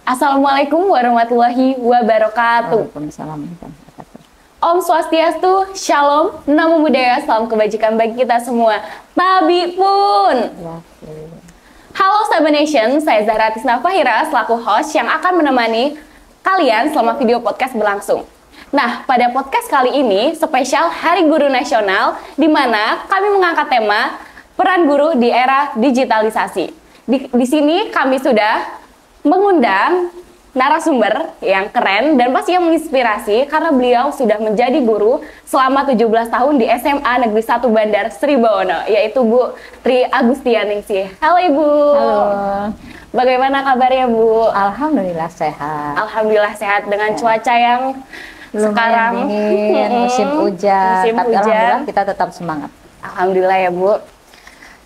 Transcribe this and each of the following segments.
Assalamualaikum warahmatullahi wabarakatuh. Waalaikumsalam warahmatullahi wabarakatuh. Om Swastiastu, Shalom, Namo Buddhaya, salam kebajikan bagi kita semua. Tabi pun. Ya, Halo Sahabat Nation, saya Zahra Tisna Fahira selaku host yang akan menemani kalian selama video podcast berlangsung. Nah, pada podcast kali ini spesial Hari Guru Nasional, di mana kami mengangkat tema peran guru di era digitalisasi. Di sini kami sudah mengundang narasumber yang keren dan pasti yang menginspirasi karena beliau sudah menjadi guru selama 17 tahun di SMA Negeri 1 Bandar Sri Bawono, yaitu Bu Tri Agustianingsih. Halo Ibu. halo. Bagaimana kabarnya Bu? Alhamdulillah sehat. Alhamdulillah sehat dengan cuaca yang Lumayan sekarang dingin, musim hujan, musim tapi hujan. alhamdulillah kita tetap semangat. Alhamdulillah ya Bu.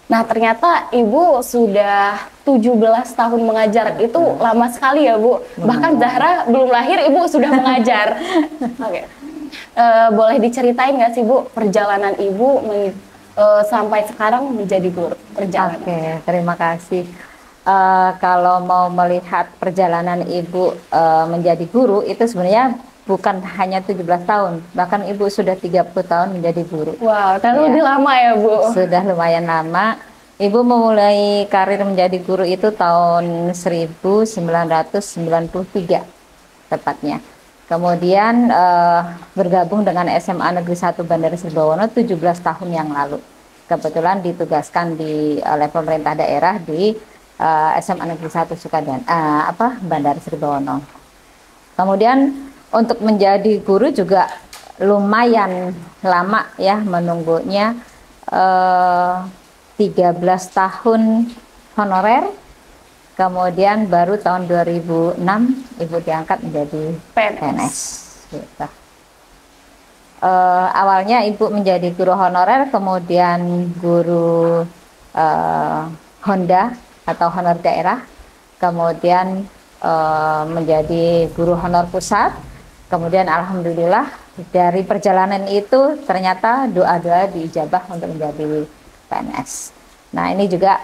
Nah ternyata Ibu sudah 17 tahun mengajar, itu lama sekali ya Bu. Bahkan Zahra belum lahir Ibu sudah mengajar. Oke. Boleh diceritain nggak sih Bu perjalanan Ibu sampai sekarang menjadi guru perjalanan? Oke, terima kasih. Kalau mau melihat perjalanan Ibu menjadi guru, itu sebenarnya bukan hanya 17 tahun, bahkan Ibu sudah 30 tahun menjadi guru. Wow, terlalu lebih lama ya Bu? Sudah lumayan lama. Ibu memulai karir menjadi guru itu tahun 1993 tepatnya. Kemudian bergabung dengan SMA Negeri 1 Bandar Sri Bawono 17 tahun yang lalu. Kebetulan ditugaskan oleh pemerintah daerah di SMA Negeri 1 Bandar Sri Bawono. Kemudian untuk menjadi guru juga lumayan lama ya menunggunya, 13 tahun honorer, kemudian baru tahun 2006 Ibu diangkat menjadi PNS. Gitu. Awalnya Ibu menjadi guru honorer, kemudian guru Honda atau honor daerah, kemudian menjadi guru honor pusat, kemudian alhamdulillah dari perjalanan itu ternyata doa-doa diijabah untuk menjadi PNS. Nah ini juga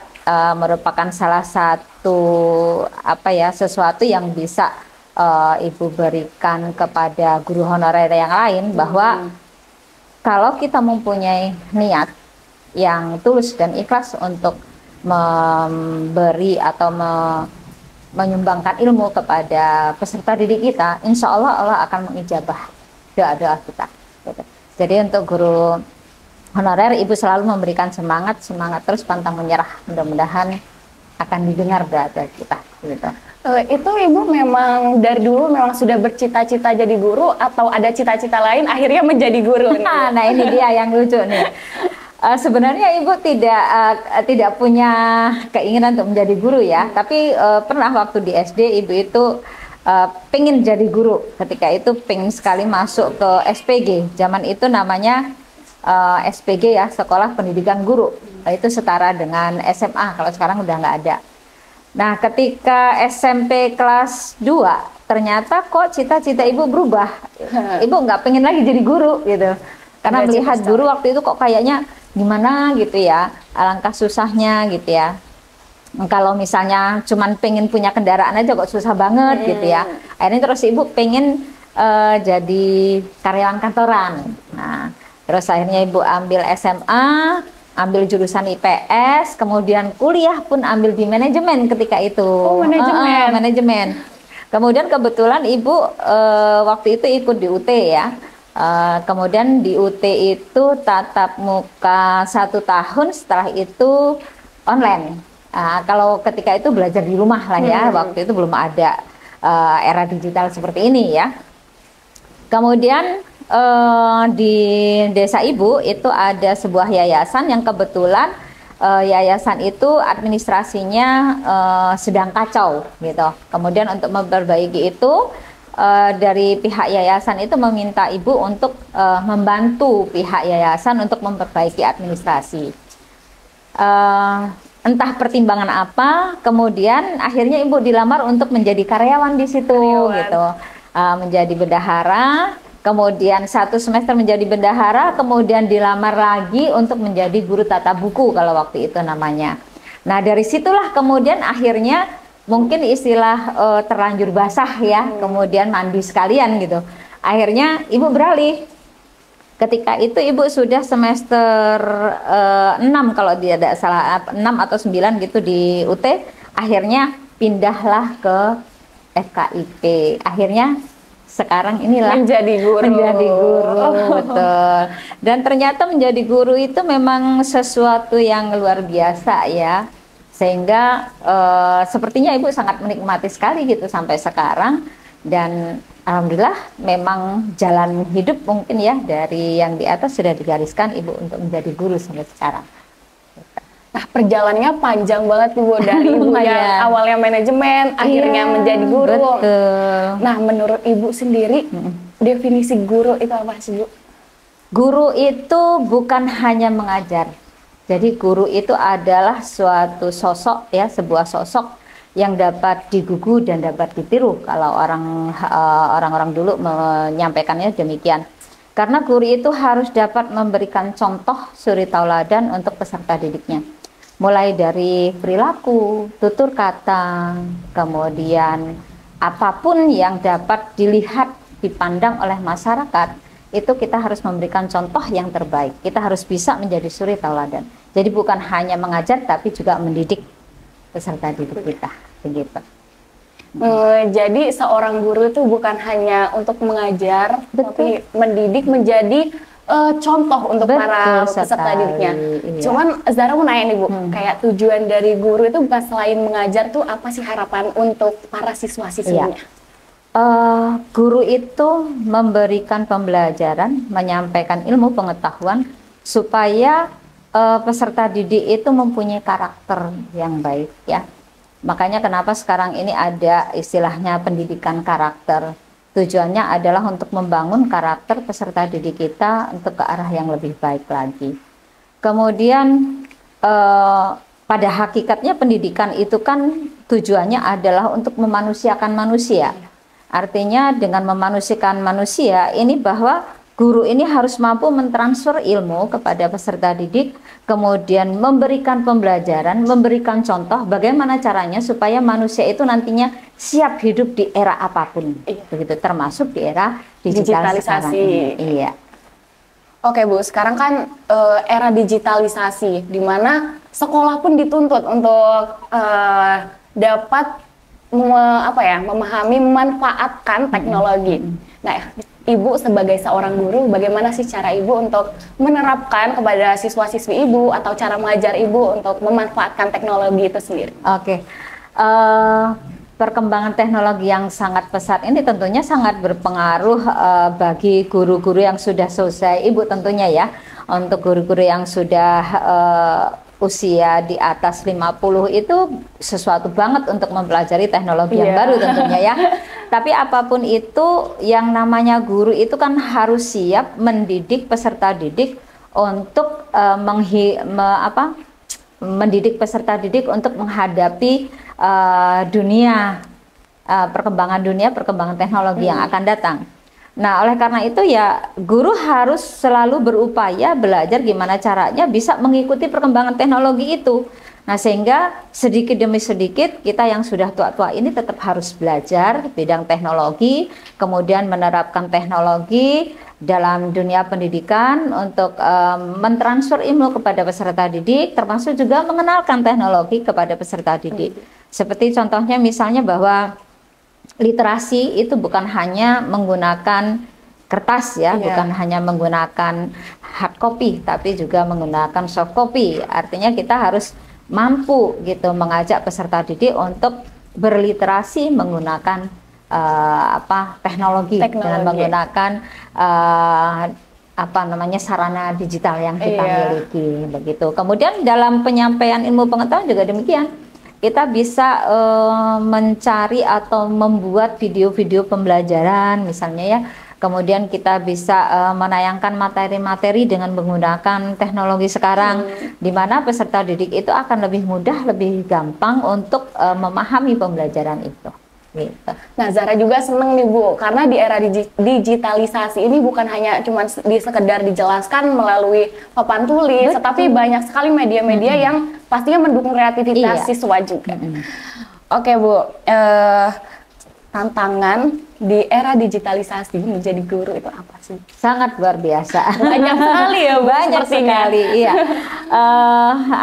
merupakan salah satu sesuatu yang bisa Ibu berikan kepada guru honorer yang lain, bahwa kalau kita mempunyai niat yang tulus dan ikhlas untuk memberi atau menyumbangkan ilmu kepada peserta didik kita, insya Allah Allah akan mengijabah doa-doa kita. Jadi untuk guru honorer, Ibu selalu memberikan semangat terus, pantang menyerah. Mudah-mudahan akan didengar doa-doa kita. Gitu. Itu Ibu memang dari dulu memang sudah bercita-cita jadi guru atau ada cita-cita lain akhirnya menjadi guru? Nah ini dia yang lucu nih. Sebenarnya Ibu tidak punya keinginan untuk menjadi guru ya, tapi pernah waktu di SD Ibu itu pengen jadi guru. Ketika itu pengen sekali masuk ke SPG. Zaman itu namanya SPG ya, Sekolah Pendidikan Guru. Itu setara dengan SMA, kalau sekarang udah nggak ada. Nah ketika SMP kelas 2 ternyata kok cita-cita Ibu berubah. Ibu nggak pengen lagi jadi guru gitu, karena melihat guru waktu itu kok kayaknya gimana gitu ya, alangkah susahnya gitu ya. Kalau misalnya cuman pengen punya kendaraan aja kok susah banget gitu ya. Akhirnya terus Ibu pengen jadi karyawan kantoran. Nah terus akhirnya Ibu ambil SMA, ambil jurusan IPS, kemudian kuliah pun ambil di manajemen ketika itu. Oh, manajemen. Manajemen. Kemudian kebetulan Ibu waktu itu ikut di UT ya. Kemudian di UT itu tatap muka 1 tahun, setelah itu online. Kalau ketika itu belajar di rumah lah ya, waktu itu belum ada era digital seperti ini ya. Kemudian di desa Ibu itu ada sebuah yayasan yang kebetulan yayasan itu administrasinya sedang kacau gitu. Kemudian untuk memperbaiki itu dari pihak yayasan itu meminta Ibu untuk membantu pihak yayasan untuk memperbaiki administrasi. Entah pertimbangan apa, kemudian akhirnya Ibu dilamar untuk menjadi karyawan di situ gitu. Menjadi bendahara, kemudian 1 semester menjadi bendahara, kemudian dilamar lagi untuk menjadi guru tata buku kalau waktu itu namanya. Nah dari situlah kemudian akhirnya mungkin istilah terlanjur basah ya, kemudian mandi sekalian gitu. Akhirnya ibu beralih. Ketika itu ibu sudah semester 6 kalau tidak salah, 6 atau 9 gitu di UT, akhirnya pindahlah ke FKIP. Akhirnya sekarang inilah menjadi guru. Betul. Dan ternyata menjadi guru itu memang sesuatu yang luar biasa ya. Sehingga sepertinya ibu sangat menikmati sekali gitu sampai sekarang. Dan alhamdulillah memang jalan hidup mungkin ya dari yang di atas sudah digariskan ibu untuk menjadi guru sampai sekarang. Nah, perjalanannya panjang banget Ibu, dari Ibu yang awalnya manajemen, akhirnya menjadi guru. Betul. Nah, menurut Ibu sendiri, definisi guru itu apa sih, Bu? Guru itu bukan hanya mengajar. Jadi guru itu adalah suatu sosok ya, sebuah sosok yang dapat digugu dan dapat ditiru kalau orang-orang dulu menyampaikannya demikian. Karena guru itu harus dapat memberikan contoh suri tauladan untuk peserta didiknya. Mulai dari perilaku, tutur kata, kemudian apapun yang dapat dilihat, dipandang oleh masyarakat, itu kita harus memberikan contoh yang terbaik. Kita harus bisa menjadi suri tauladan. Jadi bukan hanya mengajar, tapi juga mendidik peserta didik kita. Begitu. Jadi seorang guru itu bukan hanya untuk mengajar, tapi mendidik menjadi contoh untuk para peserta didiknya. Iya. Cuman Zara mau nanya nih Bu, kayak tujuan dari guru itu bukan selain mengajar tuh apa sih harapan untuk para siswa-siswinya? Guru itu memberikan pembelajaran, menyampaikan ilmu pengetahuan supaya peserta didik itu mempunyai karakter yang baik ya. Makanya kenapa sekarang ini ada istilahnya pendidikan karakter. Tujuannya adalah untuk membangun karakter peserta didik kita untuk ke arah yang lebih baik lagi. Kemudian pada hakikatnya pendidikan itu kan tujuannya adalah untuk memanusiakan manusia. Artinya dengan memanusiakan manusia ini bahwa guru ini harus mampu mentransfer ilmu kepada peserta didik, kemudian memberikan pembelajaran, memberikan contoh bagaimana caranya supaya manusia itu nantinya siap hidup di era apapun, begitu, termasuk di era digitalisasi. Iya. Oke Bu, sekarang kan era digitalisasi, di mana sekolah pun dituntut untuk dapat memahami, memanfaatkan teknologi. Nah, Ibu sebagai seorang guru, bagaimana sih cara Ibu untuk menerapkan kepada siswa-siswi Ibu atau cara mengajar Ibu untuk memanfaatkan teknologi itu sendiri? Oke. Perkembangan teknologi yang sangat pesat ini tentunya sangat berpengaruh bagi guru-guru yang sudah selesai, Ibu tentunya ya. Untuk guru-guru yang sudah usia di atas 50 itu sesuatu banget untuk mempelajari teknologi yang baru tentunya ya. Tapi apapun itu, yang namanya guru itu kan harus siap mendidik peserta didik untuk mendidik peserta didik untuk menghadapi perkembangan teknologi yang akan datang. Nah, oleh karena itu ya guru harus selalu berupaya belajar gimana caranya bisa mengikuti perkembangan teknologi itu. Nah, sehingga sedikit demi sedikit kita yang sudah tua-tua ini tetap harus belajar bidang teknologi, kemudian menerapkan teknologi dalam dunia pendidikan untuk mentransfer ilmu kepada peserta didik, termasuk juga mengenalkan teknologi kepada peserta didik. Seperti contohnya misalnya bahwa literasi itu bukan hanya menggunakan kertas ya, bukan hanya menggunakan hard copy, tapi juga menggunakan soft copy. Artinya kita harus mampu gitu mengajak peserta didik untuk berliterasi menggunakan teknologi dengan menggunakan sarana digital yang kita miliki begitu. Kemudian dalam penyampaian ilmu pengetahuan juga demikian. Kita bisa mencari atau membuat video-video pembelajaran misalnya ya. Kemudian kita bisa menayangkan materi-materi dengan menggunakan teknologi sekarang, di mana peserta didik itu akan lebih mudah, lebih gampang untuk memahami pembelajaran itu. Gitu. Nah, Zara juga seneng nih Bu, karena di era digitalisasi ini bukan hanya cuma sekedar dijelaskan melalui papan tulis, tetapi banyak sekali media-media yang pastinya mendukung kreativitas siswa juga. Oke Bu, tantangan di era digitalisasi menjadi guru itu apa sih? Sangat luar biasa. Banyak sekali ya Bu, banyak sekali, iya.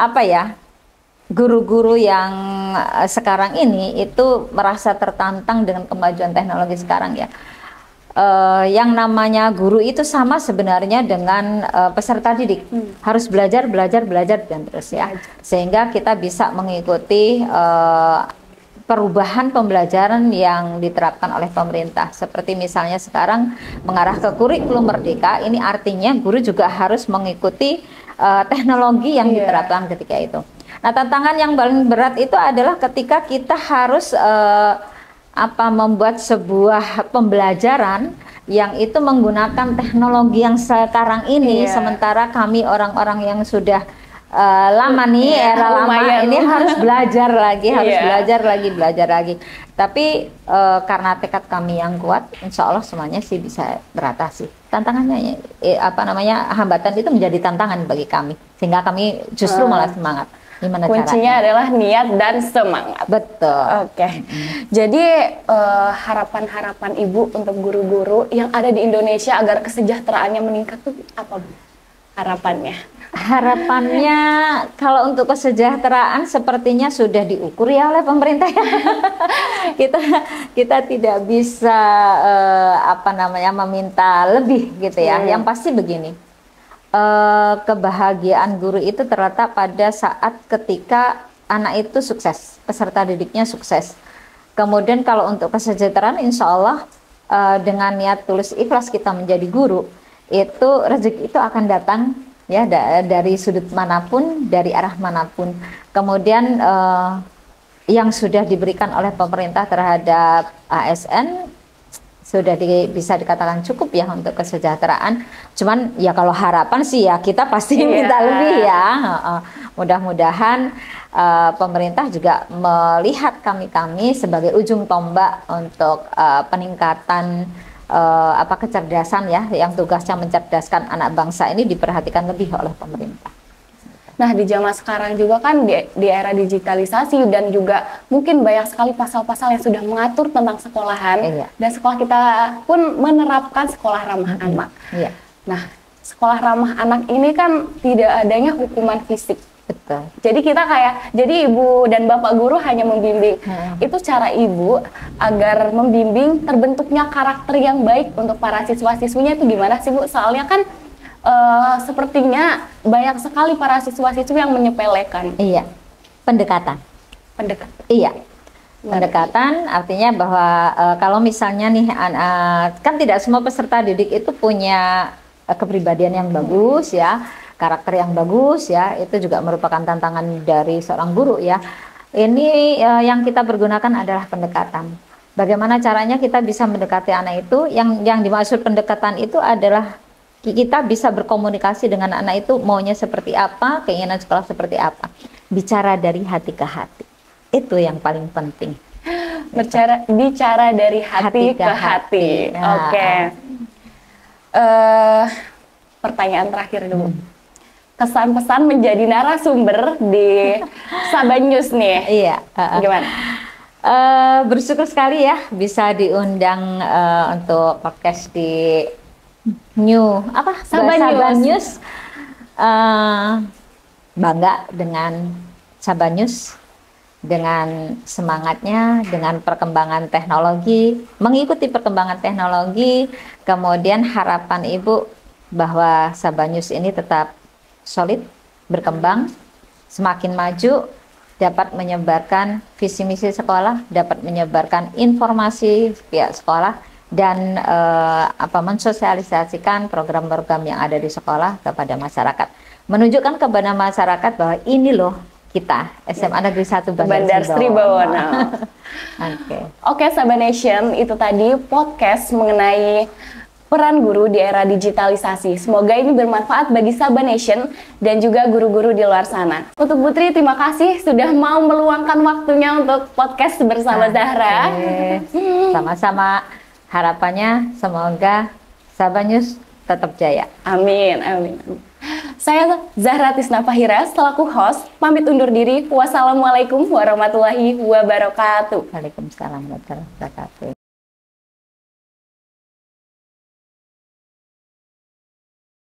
Apa ya? Guru-guru yang sekarang ini itu merasa tertantang dengan kemajuan teknologi sekarang ya. Yang namanya guru itu sama sebenarnya dengan peserta didik, harus belajar dan terus ya, sehingga kita bisa mengikuti perubahan pembelajaran yang diterapkan oleh pemerintah. Seperti misalnya sekarang mengarah ke kurikulum merdeka, ini artinya guru juga harus mengikuti teknologi yang diterapkan ketika itu. Nah, tantangan yang paling berat itu adalah ketika kita harus membuat sebuah pembelajaran yang itu menggunakan teknologi yang sekarang ini, sementara kami orang-orang yang sudah lama nih, era lama ini harus belajar lagi, belajar lagi. Tapi karena tekad kami yang kuat, insya Allah semuanya sih bisa beratasi. Tantangannya, hambatan itu menjadi tantangan bagi kami, sehingga kami justru malah semangat. Gimana kuncinya caranya? Adalah niat dan semangat. Betul. Oke. Jadi harapan-harapan Ibu untuk guru-guru yang ada di Indonesia agar kesejahteraannya meningkat itu apa Bu? Harapannya? Harapannya kalau untuk kesejahteraan sepertinya sudah diukur ya oleh pemerintah ya. kita tidak bisa meminta lebih gitu ya. Yang pasti begini. Kebahagiaan guru itu terletak pada saat ketika anak itu sukses, peserta didiknya sukses. Kemudian kalau untuk kesejahteraan, insya Allah dengan niat tulus ikhlas kita menjadi guru, itu rezeki itu akan datang ya dari sudut manapun, dari arah manapun. Kemudian yang sudah diberikan oleh pemerintah terhadap ASN sudah bisa dikatakan cukup ya untuk kesejahteraan. Cuman ya kalau harapan sih ya kita pasti minta lebih ya. Mudah-mudahan pemerintah juga melihat kami sebagai ujung tombak untuk peningkatan kecerdasan ya, yang tugasnya mencerdaskan anak bangsa ini diperhatikan lebih oleh pemerintah. Nah, di zaman sekarang juga kan di era digitalisasi dan juga mungkin banyak sekali pasal-pasal yang sudah mengatur tentang sekolahan, dan sekolah kita pun menerapkan sekolah ramah anak. Nah, sekolah ramah anak ini kan tidak adanya hukuman fisik. Betul. Jadi kita jadi Ibu dan Bapak guru hanya membimbing. Itu cara Ibu agar membimbing terbentuknya karakter yang baik untuk para siswa-siswinya itu gimana sih Bu? Soalnya kan sepertinya banyak sekali para siswa-siswi yang menyepelekan. Iya, pendekatan. Iya, pendekatan artinya bahwa kalau misalnya nih kan tidak semua peserta didik itu punya kepribadian yang bagus ya, karakter yang bagus ya, itu juga merupakan tantangan dari seorang guru ya. Ini yang kita pergunakan adalah pendekatan. Bagaimana caranya kita bisa mendekati anak itu? Yang dimaksud pendekatan itu adalah kita bisa berkomunikasi dengan anak itu maunya seperti apa, keinginan sekolah seperti apa. Bicara dari hati ke hati. Itu yang paling penting. Bicara dari hati ke hati. Nah. Oke. Pertanyaan terakhir dulu. Kesan-pesan menjadi narasumber di Saban News nih. Iya. Gimana? Bersyukur sekali ya bisa diundang untuk podcast di Saban News. Bangga dengan Saban News, dengan semangatnya, dengan perkembangan teknologi, mengikuti perkembangan teknologi. Kemudian harapan Ibu bahwa Saban News ini tetap solid, berkembang, semakin maju, dapat menyebarkan visi misi sekolah, dapat menyebarkan informasi pihak sekolah, dan mensosialisasikan program-program yang ada di sekolah kepada masyarakat, menunjukkan kepada masyarakat bahwa ini loh kita SMA Negeri 1 Bandar Sri Bawono. Oke, Saban Nation, itu tadi podcast mengenai peran guru di era digitalisasi. Semoga ini bermanfaat bagi Saban Nation dan juga guru-guru di luar sana. Untuk Putri, terima kasih sudah mau meluangkan waktunya untuk podcast bersama Zahra. Sama-sama. Harapannya semoga Saban News tetap jaya. Amin, amin. Saya Zahra Tisna Fahira selaku host pamit undur diri. Wassalamualaikum warahmatullahi wabarakatuh. Waalaikumsalam warahmatullahi wabarakatuh.